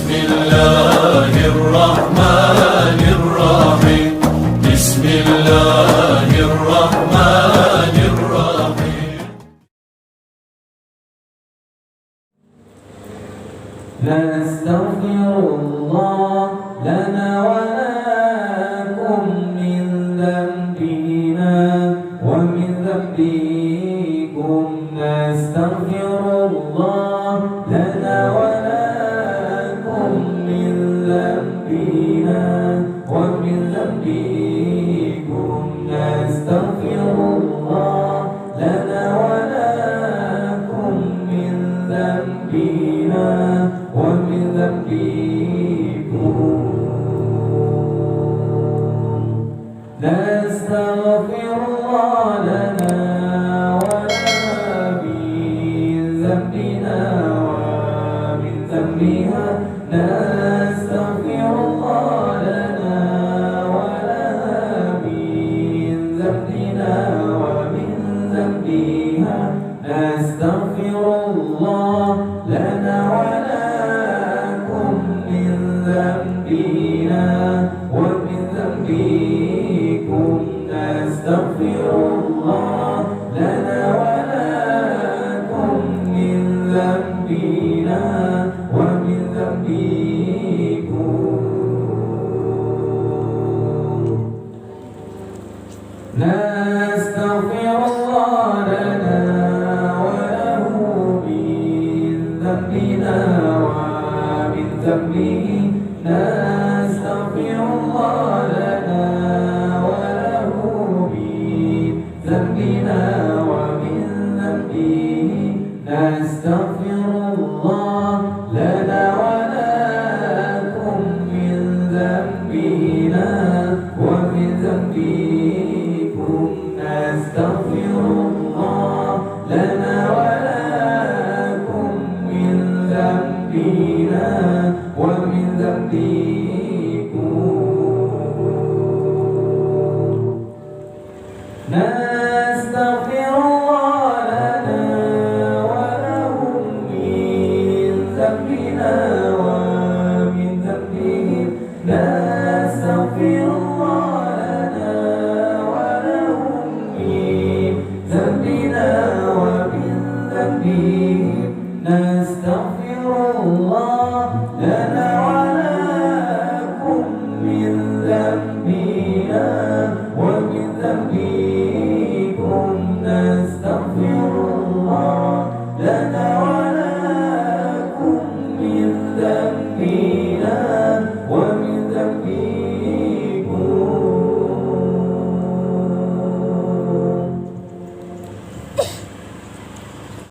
بسم الله الرحمن الرحيم. بسم الله الرحمن الرحيم. نستغفر الله لنا ولكم من ذنبنا ومن ذنبكم. نستغفر الله لنا ولكم من ذنبنا ومن ذنبكم. نستغفر الله لنا ولكم من ذنبنا ومن ذنبكم. نستغفر الله لنا ومن ذنبنا ومن ذنبها. نستغفر الله لنا ومن ذنبنا ومن ذنبها. نستغفر الله لنا ولكم من ذنبنا ومن ذنبكم. نستغفر الله لنا ولكم من ذنبنا ومن ذنبكم. نستغفر الله لنا وله من ذنبنا ومن ذنبه. نستغفر الله لنا وله من ذنبنا ومن ذنبه. نستغفر الله لنا ولكم من ذنبنا ومن ذنبكم. نستغفر الله لنا ولكم من ذنبنا ومن ذنبكم. نستغفر الله لنا ولهم من ذنبنا ومن ذنبهم. نستغفر الله لنا ولهم من ذنبنا ومن ذنبهم. نستغفر الله لنا